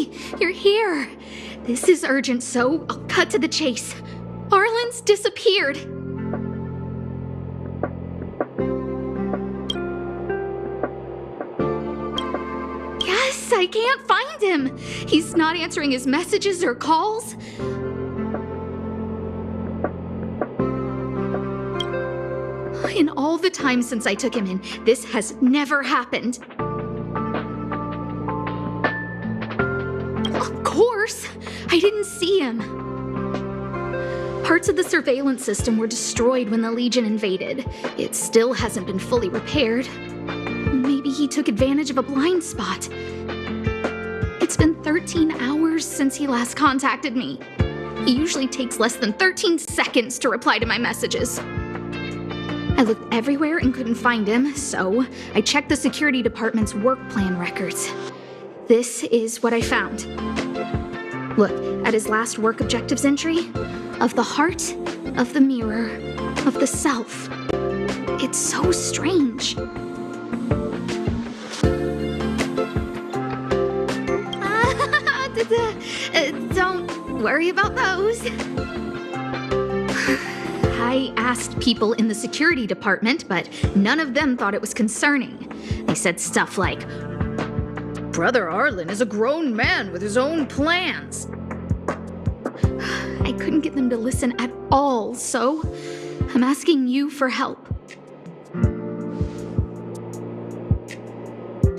Peppy, you're here. This is urgent, so I'll cut to the chase. Arlan's disappeared. Yes, I can't find him. He's not answering his messages or calls. In all the time since I took him in, this has never happened. Of course, I didn't see him. Parts of the surveillance system were destroyed when the Legion invaded. It still hasn't been fully repaired. Maybe he took advantage of a blind spot. It's been 13 hours since he last contacted me. He usually takes less than 13 seconds to reply to my messages. I looked everywhere and couldn't find him, so I checked the security department's work plan records. This is what I found. Look at his last work objectives entry. Of the heart, of the mirror, of the self. It's so strange. Don't worry about those. I asked people in the security department, but none of them thought it was concerning. They said stuff like, "Brother Arlan is a grown man with his own plans." I couldn't get them to listen at all, so I'm asking you for help.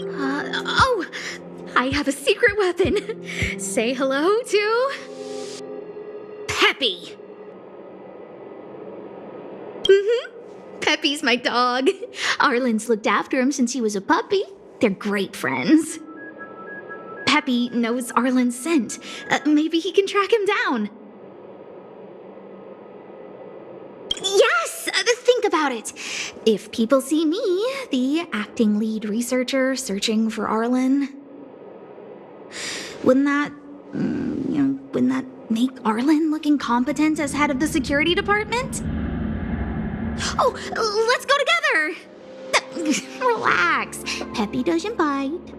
Oh, I have a secret weapon. Say hello to Peppy. Peppy's my dog. Arlan's looked after him since he was a puppy. They're great friends. Peppy knows Arlan's scent. Maybe he can track him down. Yes! Think about it. If people see me, the acting lead researcher searching for Arlan, wouldn't that make Arlan look incompetent as head of the security department? Oh, let's go together! Relax. Peppy doesn't bite.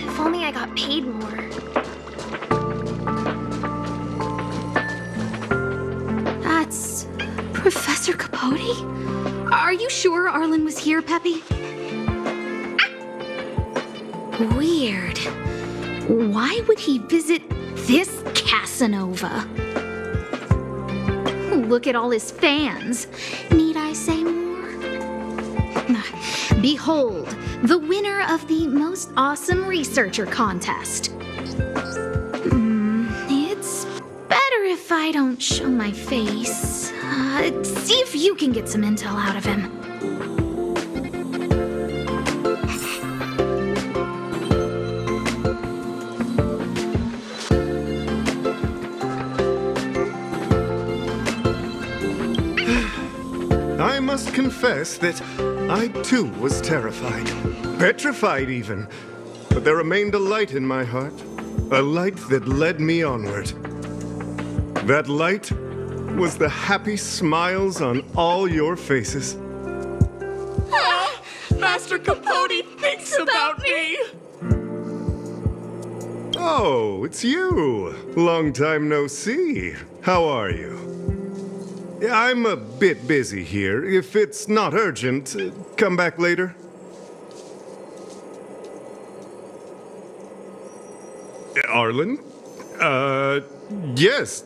If only I got paid more. That's Professor Capote? Are you sure Arlan was here, Peppy? Weird. Why would he visit this Casanova? Look at all his fans. Need I say more? Behold, the winner of the most awesome researcher contest. It's better if I don't show my face. See if you can get some intel out of him. I must confess that I too was terrified, petrified even. But there remained a light in my heart, a light that led me onward. That light was the happy smiles on all your faces. Master Capote thinks about me! Oh, it's you. Long time no see. How are you? I'm a bit busy here. If it's not urgent, come back later. Arlan? Yes.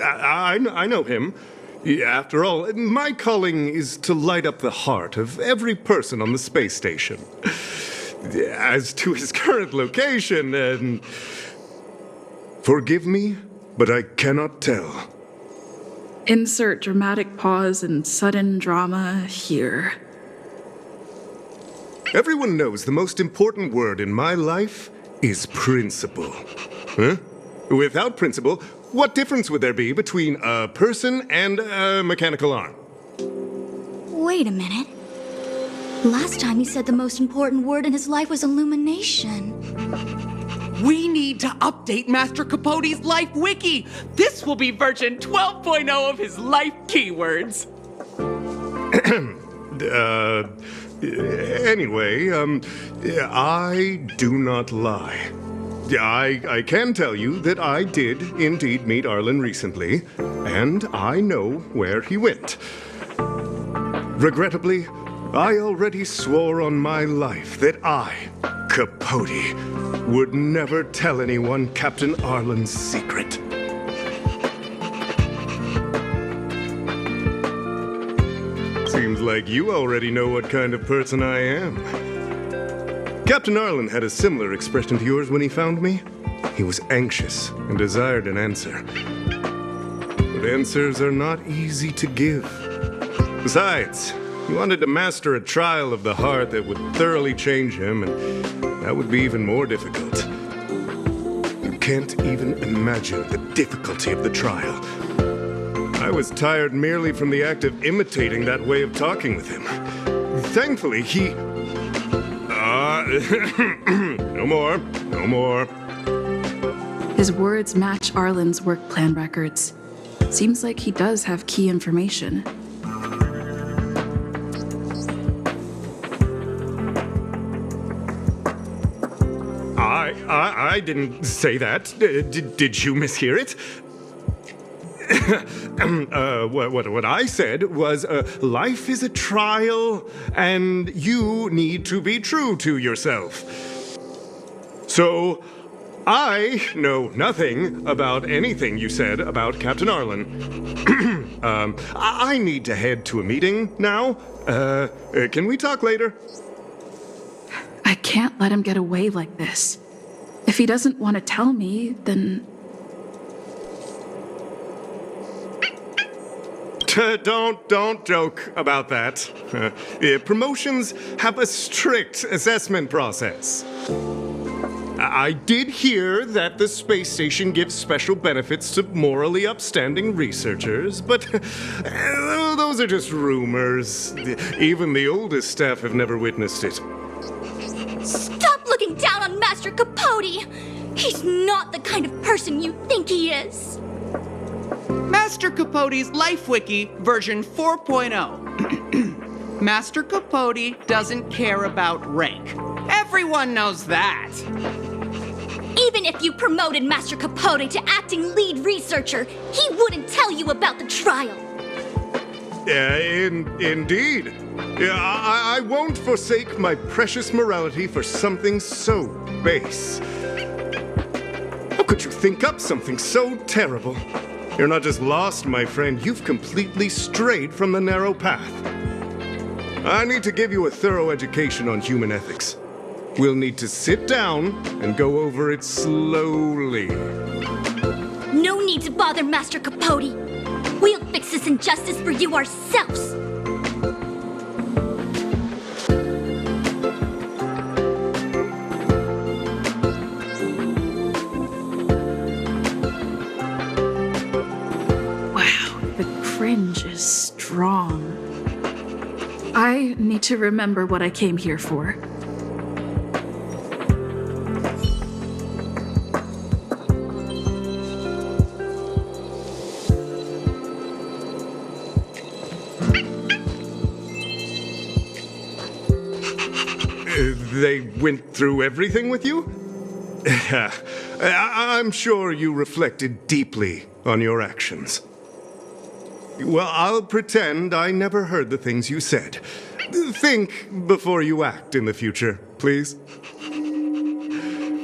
I know him. After all, my calling is to light up the heart of every person on the space station. As to his current location, forgive me, but I cannot tell. Insert dramatic pause and sudden drama here. Everyone knows the most important word in my life is principle. Huh? Without principle, what difference would there be between a person and a mechanical arm? Wait a minute. Last time he said the most important word in his life was illumination. We need to update Master Capote's Life Wiki. This will be version 12.0 of his life keywords. Anyway, I do not lie. I can tell you that I did indeed meet Arlan recently, and I know where he went. Regrettably, I already swore on my life that I, Capote, would never tell anyone Captain Arlan's secret. Seems like you already know what kind of person I am. Captain Arlan had a similar expression to yours when he found me. He was anxious and desired an answer. But answers are not easy to give. Besides, he wanted to master a trial of the heart that would thoroughly change him, and that would be even more difficult. You can't even imagine the difficulty of the trial. I was tired merely from the act of imitating that way of talking with him. Thankfully, he... no more. His words match Arlan's work plan records. Seems like he does have key information. I didn't say that. Did you mishear it? What I said was, life is a trial, and you need to be true to yourself. So, I know nothing about anything you said about Captain Arlan. I need to head to a meeting now. Can we talk later? I can't let him get away like this. If he doesn't want to tell me, then... Don't joke about that. Promotions have a strict assessment process. I did hear that the space station gives special benefits to morally upstanding researchers, but those are just rumors. Even the oldest staff have never witnessed it. Stop looking down on Master Capote! He's not the kind of person you think he is. Master Capote's Life Wiki version 4.0. Master Capote doesn't care about rank. Everyone knows that. Even if you promoted Master Capote to acting lead researcher, he wouldn't tell you about the trial. Indeed. I won't forsake my precious morality for something so base. How could you think up something so terrible? You're not just lost, my friend. You've completely strayed from the narrow path. I need to give you a thorough education on human ethics. We'll need to sit down and go over it slowly. No need to bother Master Capote. We'll fix this injustice for you ourselves. Wow, the cringe is strong. I need to remember what I came here for. They went through everything with you? I'm sure you reflected deeply on your actions. Well, I'll pretend I never heard the things you said. Think before you act in the future, please.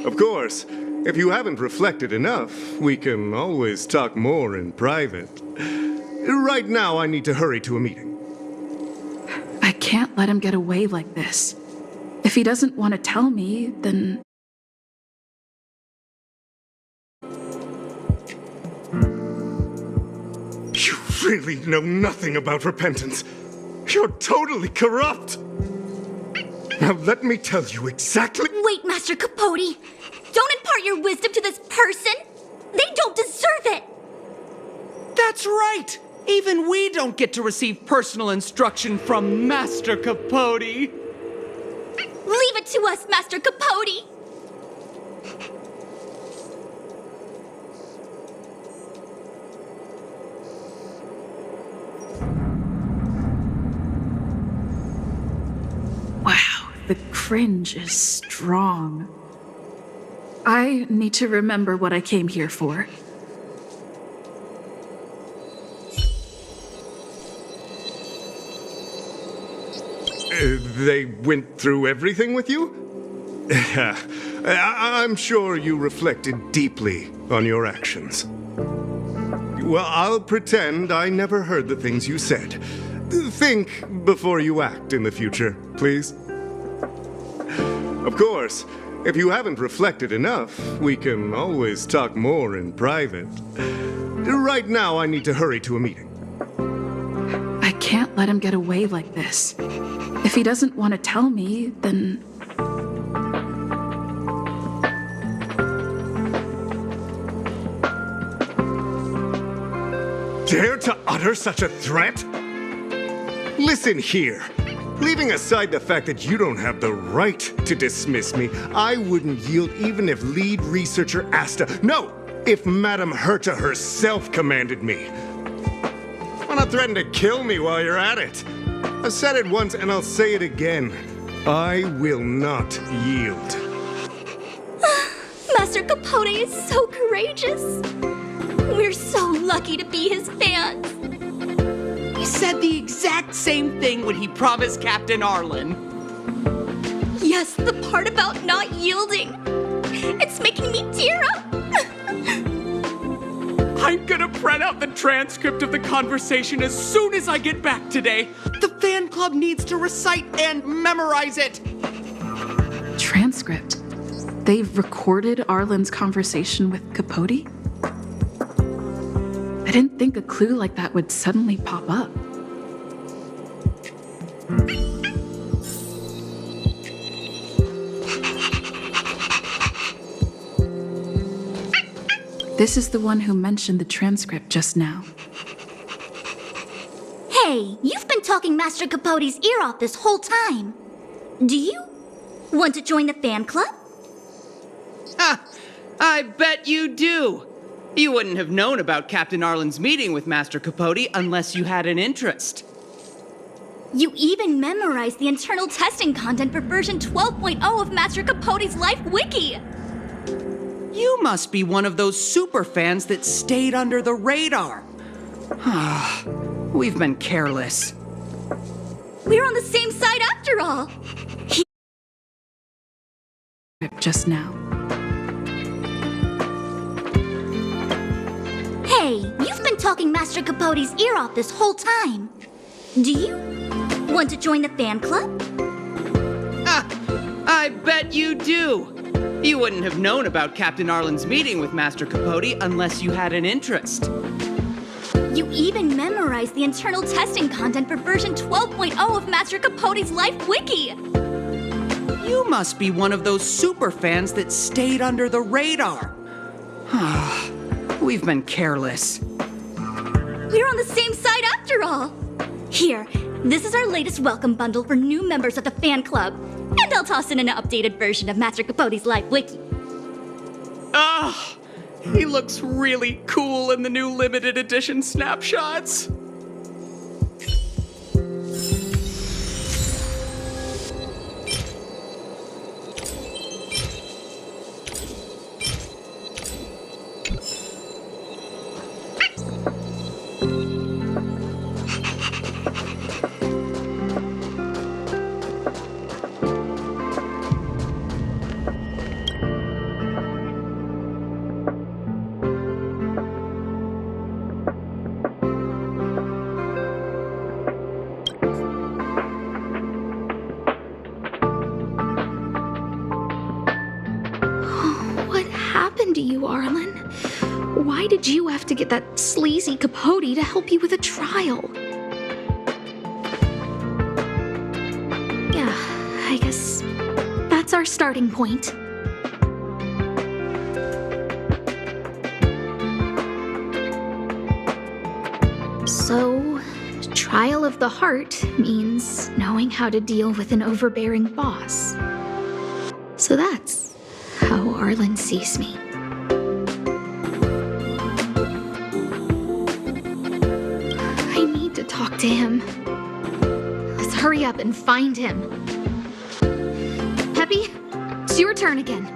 Of course, if you haven't reflected enough, we can always talk more in private. Right now, I need to hurry to a meeting. I can't let him get away like this. If he doesn't want to tell me, then... You really know nothing about repentance. You're totally corrupt. Now let me tell you exactly... Wait, Master Capote! Don't impart your wisdom to this person! They don't deserve it! That's right! Even we don't get to receive personal instruction from Master Capote. it to us, Master Capote! Wow, the cringe is strong. I need to remember what I came here for. They went through everything with you? I'm sure you reflected deeply on your actions. Well, I'll pretend I never heard the things you said. Think before you act in the future, please. Of course, if you haven't reflected enough, we can always talk more in private. Right now, I need to hurry to a meeting. I can't let him get away like this. If he doesn't want to tell me, then... Dare to utter such a threat? Listen here. Leaving aside the fact that you don't have the right to dismiss me, I wouldn't yield even if lead researcher Asta... No! If Madame Herta herself commanded me. Why not threaten to kill me while you're at it? I've said it once and I'll say it again. I will not yield. Master Capote is so courageous. We're so lucky to be his fans. He said the exact same thing when he promised Captain Arlan. Yes, the part about not yielding. It's making me tear up. I'm gonna print out the transcript of the conversation as soon as I get back today. The fan club needs to recite and memorize it. Transcript? They've recorded Arlan's conversation with Capote? I didn't think a clue like that would suddenly pop up. This is the one who mentioned the transcript just now. Hey, you've been talking Master Capote's ear off this whole time. Do you want to join the fan club? I bet you do. You wouldn't have known about Captain Arlan's meeting with Master Capote unless you had an interest. You even memorized the internal testing content for version 12.0 of Master Capote's Life Wiki. You must be one of those super fans that stayed under the radar. We've been careless. We're on the same side after all. Just now. Hey, you've been talking Master Capote's ear off this whole time. Do you want to join the fan club? I bet you do. You wouldn't have known about Captain Arlan's meeting with Master Capote unless you had an interest. You even memorized the internal testing content for version 12.0 of Master Capote's Life Wiki. You must be one of those super fans that stayed under the radar. We've been careless. We're on the same side after all. Here, this is our latest welcome bundle for new members of the fan club. And I'll toss in an updated version of Master Capote's Life Wiki. He looks really cool in the new limited edition snapshots. To you, Arlan? Why did you have to get that sleazy Capote to help you with a trial? Yeah, I guess that's our starting point. So, trial of the heart means knowing how to deal with an overbearing boss. So that's how Arlan sees me. I need to talk to him. Let's hurry up and find him. Peppy, it's your turn again.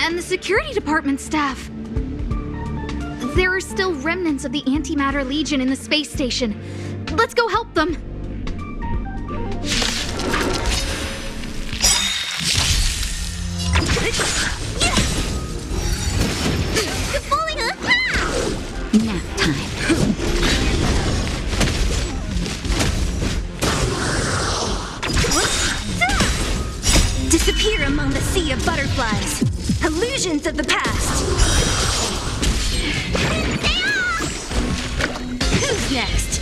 And the security department staff. There are still remnants of the Antimatter Legion in the space station. Let's go help them. Nap time. Disappear among the sea of butterflies. Illusions of the past. Who's next?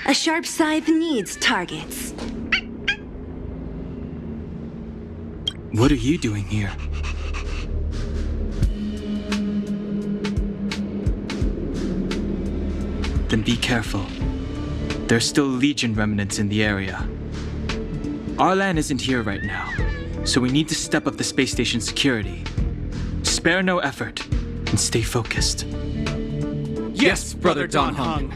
A sharp scythe needs targets. What are you doing here? Then be careful. There's still Legion remnants in the area. Arlan isn't here right now, so we need to step up the space station security. Spare no effort, and stay focused. Yes, Brother Don Hung.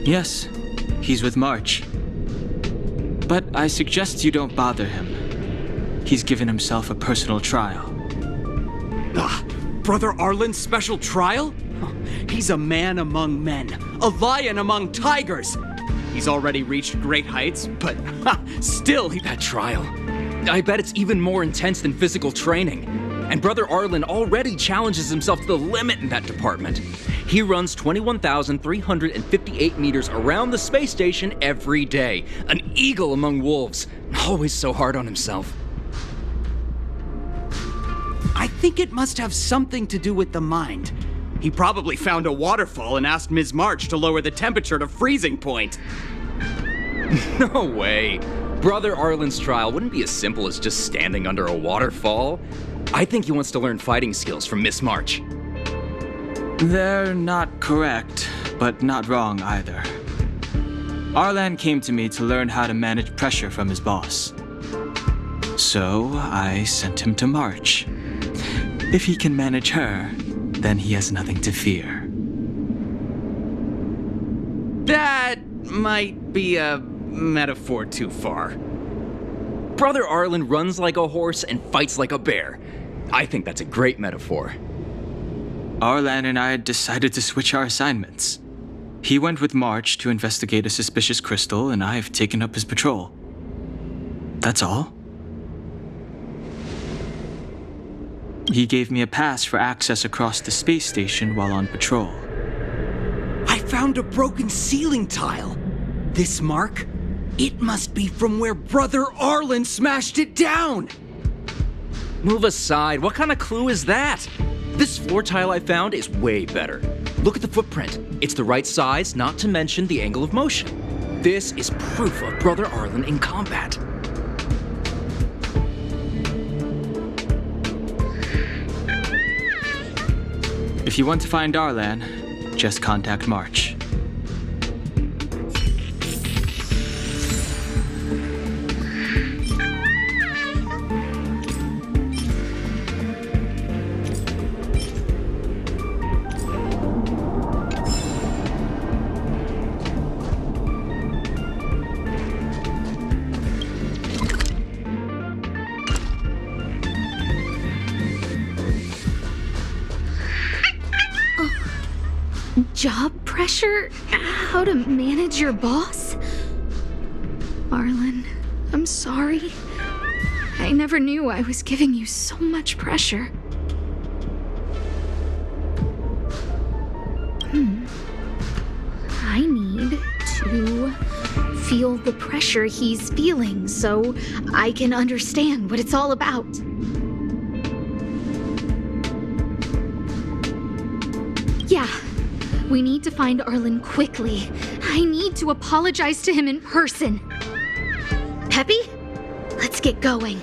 Yes, he's with March. But I suggest you don't bother him. He's given himself a personal trial. Brother Arlan's special trial? He's a man among men, a lion among tigers. He's already reached great heights, but still That trial. I bet it's even more intense than physical training. And Brother Arlan already challenges himself to the limit in that department. He runs 21,358 meters around the space station every day. An eagle among wolves. Always so hard on himself. I think it must have something to do with the mind. He probably found a waterfall and asked Ms. March to lower the temperature to freezing point. No way. Brother Arlan's trial wouldn't be as simple as just standing under a waterfall. I think he wants to learn fighting skills from Miss March. They're not correct, but not wrong either. Arlan came to me to learn how to manage pressure from his boss. So I sent him to March. If he can manage her, then he has nothing to fear. That might be a metaphor too far. Brother Arlan runs like a horse and fights like a bear. I think that's a great metaphor. Arlan and I decided to switch our assignments. He went with March to investigate a suspicious crystal, and I've taken up his patrol. That's all. He gave me a pass for access across the space station while on patrol. I found a broken ceiling tile. This mark? It must be from where Brother Arlan smashed it down. Move aside. What kind of clue is that? This floor tile I found is way better. Look at the footprint. It's the right size, not to mention the angle of motion. This is proof of Brother Arlan in combat. If you want to find Arlan, just contact March. Job pressure? How to manage your boss? Arlan, I'm sorry. I never knew I was giving you so much pressure. I need to feel the pressure he's feeling so I can understand what it's all about. Yeah, we need to find Arlan quickly. I need to apologize to him in person. Peppy, let's get going.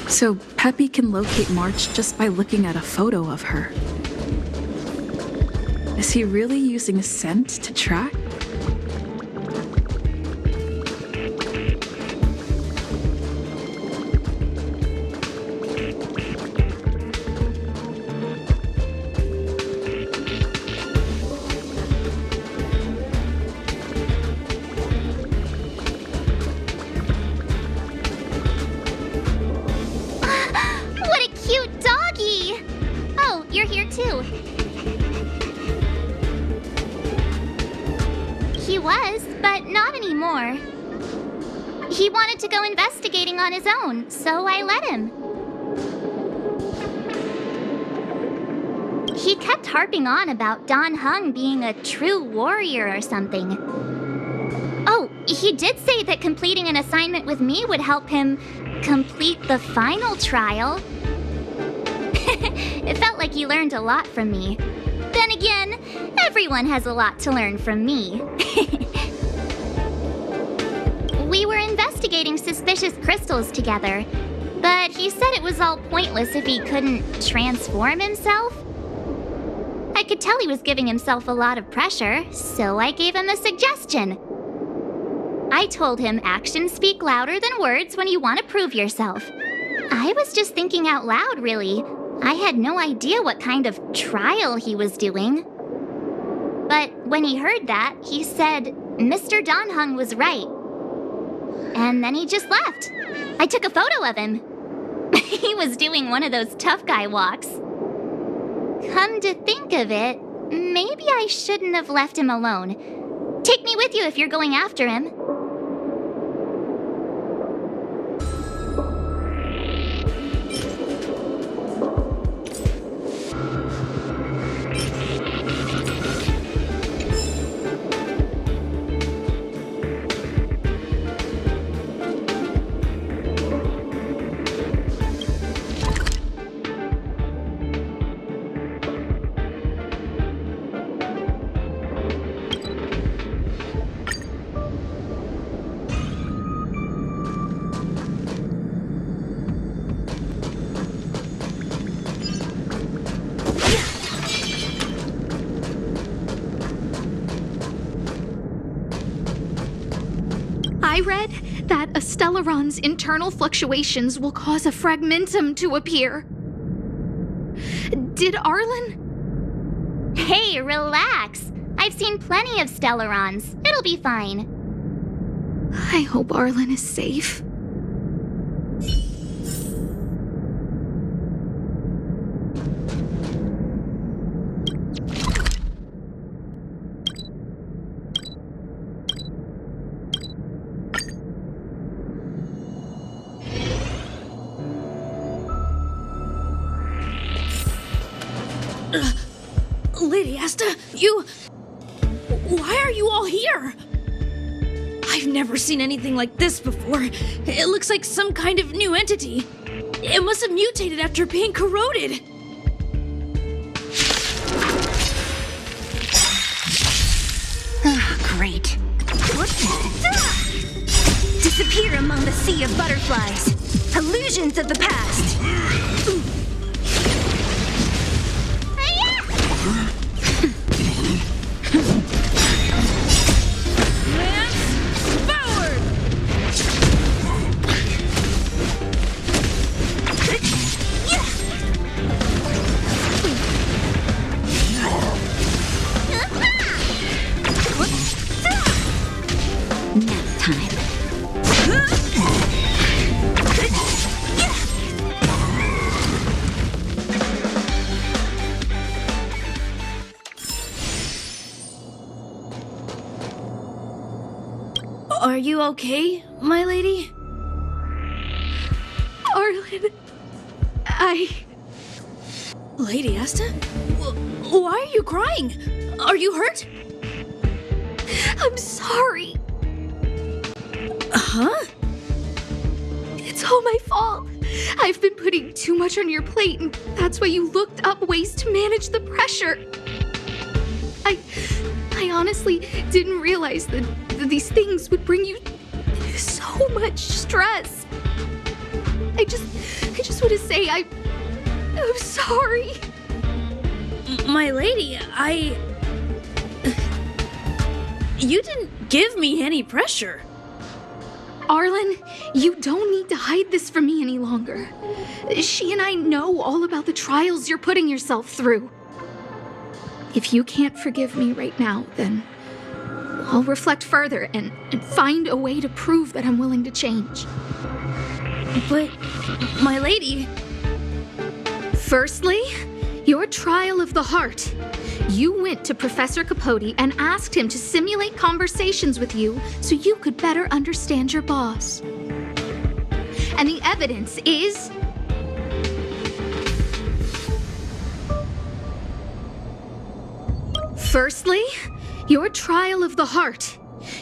So Peppy can locate March just by looking at a photo of her. Is he really using scent to track? What a cute doggy! Oh, you're here too. He was, but not anymore. He wanted to go investigating on his own, so I let him. He kept harping on about Dan Heng being a true warrior or something. Oh, he did say that completing an assignment with me would help him complete the final trial. It felt like he learned a lot from me. Then again, everyone has a lot to learn from me. We were investigating suspicious crystals together, but he said it was all pointless if he couldn't transform himself. I could tell he was giving himself a lot of pressure, so I gave him a suggestion. I told him actions speak louder than words when you want to prove yourself. I was just thinking out loud, really. I had no idea what kind of trial he was doing. But when he heard that, he said Mr. Dan Heng was right. And then he just left. I took a photo of him. He was doing one of those tough guy walks. Come to think of it, maybe I shouldn't have left him alone. Take me with you if you're going after him. I read that a Stellaron's internal fluctuations will cause a fragmentum to appear. Did Arlan? Hey, relax. I've seen plenty of Stellarons. It'll be fine. I hope Arlan is safe. Lady Asta, you... Why are you all here? I've never seen anything like this before. It looks like some kind of new entity. It must have mutated after being corroded. Great. What the? Disappear among the sea of butterflies. Illusions of the past. Are you okay, my lady? Arlan, Lady Asta? Why are you crying? Are you hurt? I'm sorry. Huh? It's all my fault. I've been putting too much on your plate, and that's why you looked up ways to manage the pressure. I honestly didn't realize that these things would bring you so much stress. I just want to say I'm sorry. My lady, You didn't give me any pressure. Arlan, you don't need to hide this from me any longer. She and I know all about the trials you're putting yourself through. If you can't forgive me right now, then I'll reflect further and find a way to prove that I'm willing to change. But, my lady... Firstly, your trial of the heart. You went to Professor Capote and asked him to simulate conversations with you so you could better understand your boss. And the evidence is... Firstly, your trial of the heart.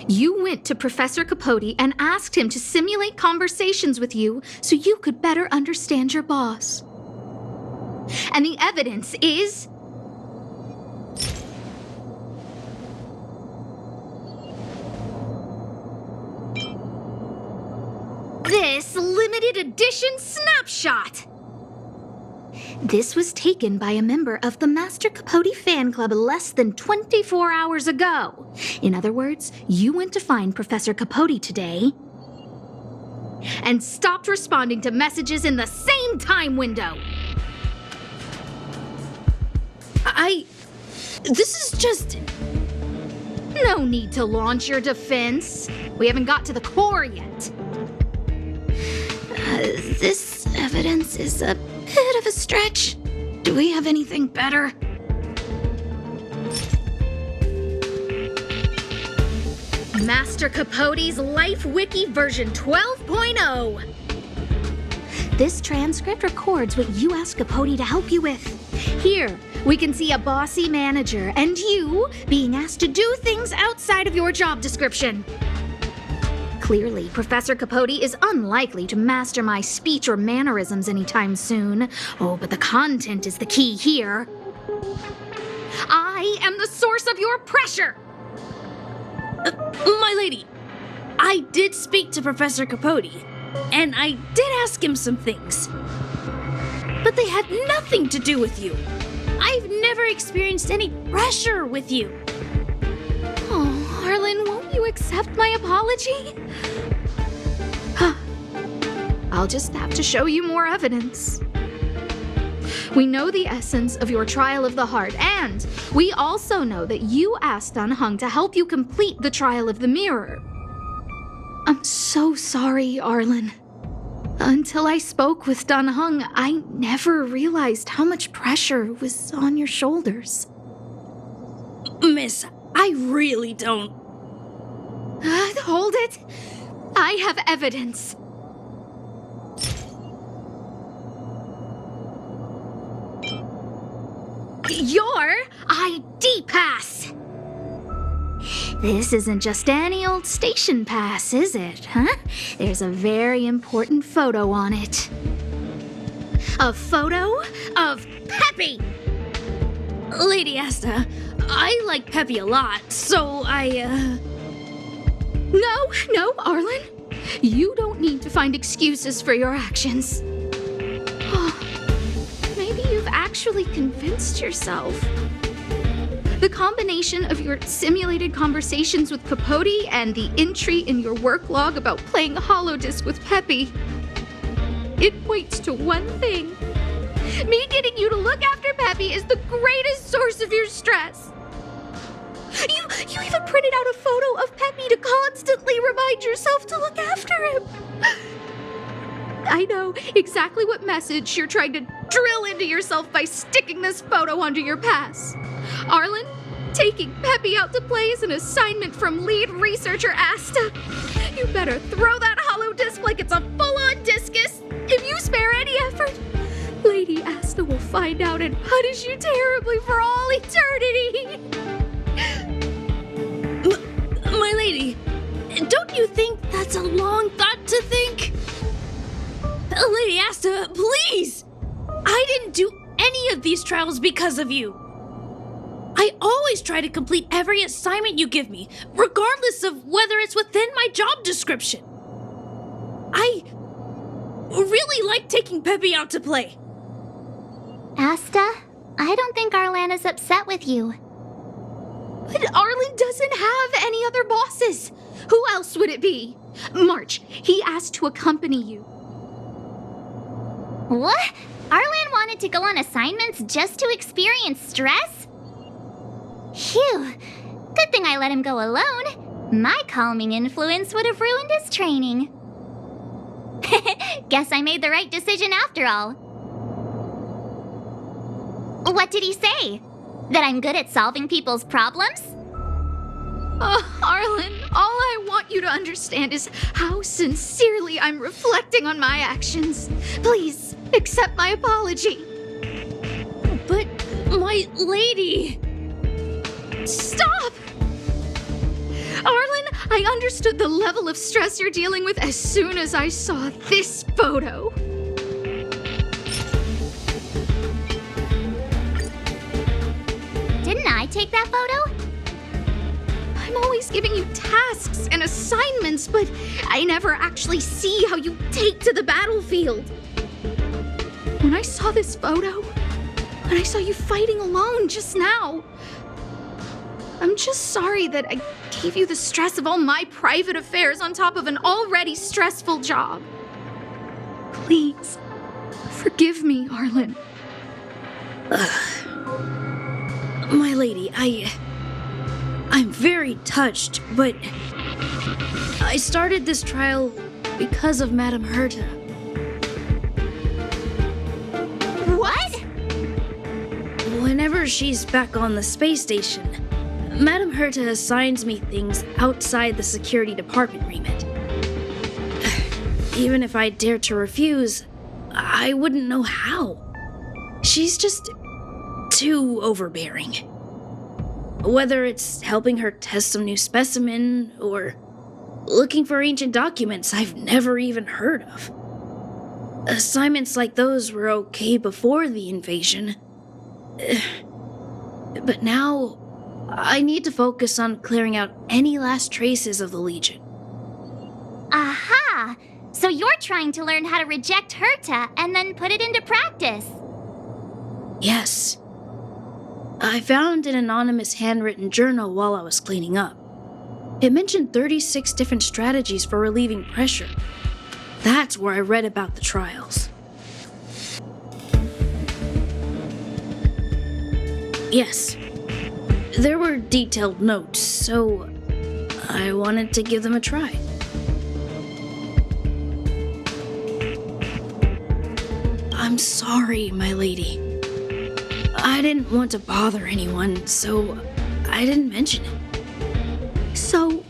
You went to Professor Capote and asked him to simulate conversations with you so you could better understand your boss. And the evidence is... this limited edition snapshot! This was taken by a member of the Master Capote fan club less than 24 hours ago. In other words, you went to find Professor Capote today and stopped responding to messages in the same time window. This is just... No need to launch your defense. We haven't got to the core yet. This evidence is a bit of a stretch. Do we have anything better? Master Capote's Life Wiki version 12.0. This transcript records what you asked Capote to help you with. Here, we can see a bossy manager and you being asked to do things outside of your job description. Clearly, Professor Capote is unlikely to master my speech or mannerisms anytime soon. Oh, but the content is the key here. I am the source of your pressure! My lady, I did speak to Professor Capote, and I did ask him some things. But they had nothing to do with you. I've never experienced any pressure with you. Oh, Arlan, won't you accept my apology? I'll just have to show you more evidence. We know the essence of your trial of the heart, and we also know that you asked Dunhung to help you complete the trial of the mirror. I'm so sorry, Arlan. Until I spoke with Dunhung, I never realized how much pressure was on your shoulders. Miss, I really don't... Hold it! I have evidence. Your ID pass! This isn't just any old station pass, is it, huh? There's a very important photo on it. A photo of Peppy! Lady Asta, I like Peppy a lot, so No, Arlan. You don't need to find excuses for your actions. Maybe you've actually convinced yourself. The combination of your simulated conversations with Capote and the entry in your work log about playing holodisc with Peppy, it points to one thing. Me getting you to look after Peppy is the greatest source of your stress. You even printed out a photo of Peppy to constantly remind yourself to look after him. I know exactly what message you're trying to drill into yourself by sticking this photo onto your pass. Arlan, Taking Peppy out to play is an assignment from lead researcher Asta. You better throw that hollow disc like it's a full-on discus. If you spare any effort, Lady Asta will find out and punish you terribly for all eternity. My lady, don't you think that's a long thought to think? Lady Asta, please! I didn't do any of these trials because of you. I always try to complete every assignment you give me, regardless of whether it's within my job description. I really like taking Peppy out to play. Asta, I don't think Arlan is upset with you. But Arlan doesn't have any other bosses. Who else would it be? March, he asked to accompany you. What? Arlan wanted to go on assignments just to experience stress? Phew. Good thing I let him go alone. My calming influence would have ruined his training. Guess I made the right decision after all. What did he say? That I'm good at solving people's problems? Oh, Arlan, all I want you to understand is how sincerely I'm reflecting on my actions. Please, accept my apology. But, my lady... Stop! Arlan, I understood the level of stress you're dealing with as soon as I saw this photo. Didn't I take that photo? I'm always giving you tasks and assignments, but I never actually see how you take to the battlefield. When I saw this photo, when I saw you fighting alone just now, I'm just sorry that I gave you the stress of all my private affairs on top of an already stressful job. Please, forgive me, Arlan. My lady, I'm very touched, but I started this trial because of Madame Herta. What? Whenever she's back on the space station, Madame Herta assigns me things outside the security department remit. Even if I dared to refuse, I wouldn't know how. She's just too overbearing. Whether it's helping her test some new specimen or looking for ancient documents I've never even heard of. Assignments like those were okay before the invasion. But now, I need to focus on clearing out any last traces of the Legion. Aha! So you're trying to learn how to reject Herta and then put it into practice. Yes. I found an anonymous handwritten journal while I was cleaning up. It mentioned 36 different strategies for relieving pressure. That's where I read about the trials. Yes. There were detailed notes, so I wanted to give them a try. I'm sorry, my lady. I didn't want to bother anyone, so I didn't mention it. So,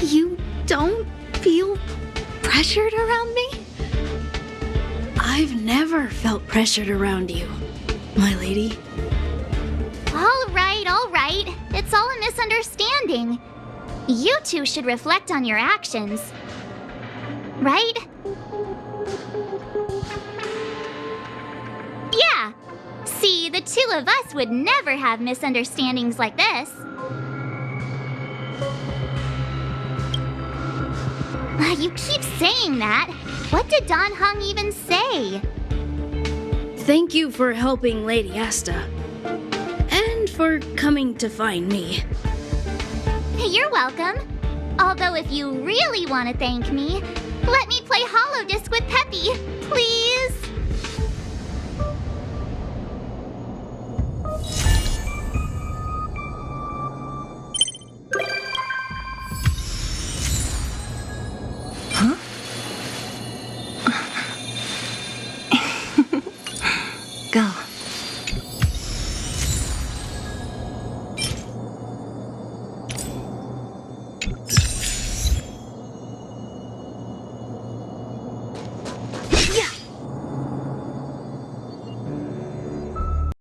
you don't feel pressured around me? I've never felt pressured around you, my lady. All right. It's all a misunderstanding. You two should reflect on your actions. Right? Yeah. See, the two of us would never have misunderstandings like this. You keep saying that. What did Don Hung even say? Thank you for helping Lady Asta. And for coming to find me. You're welcome. Although if you really want to thank me, let me play Hollow Disc with Peppy, please.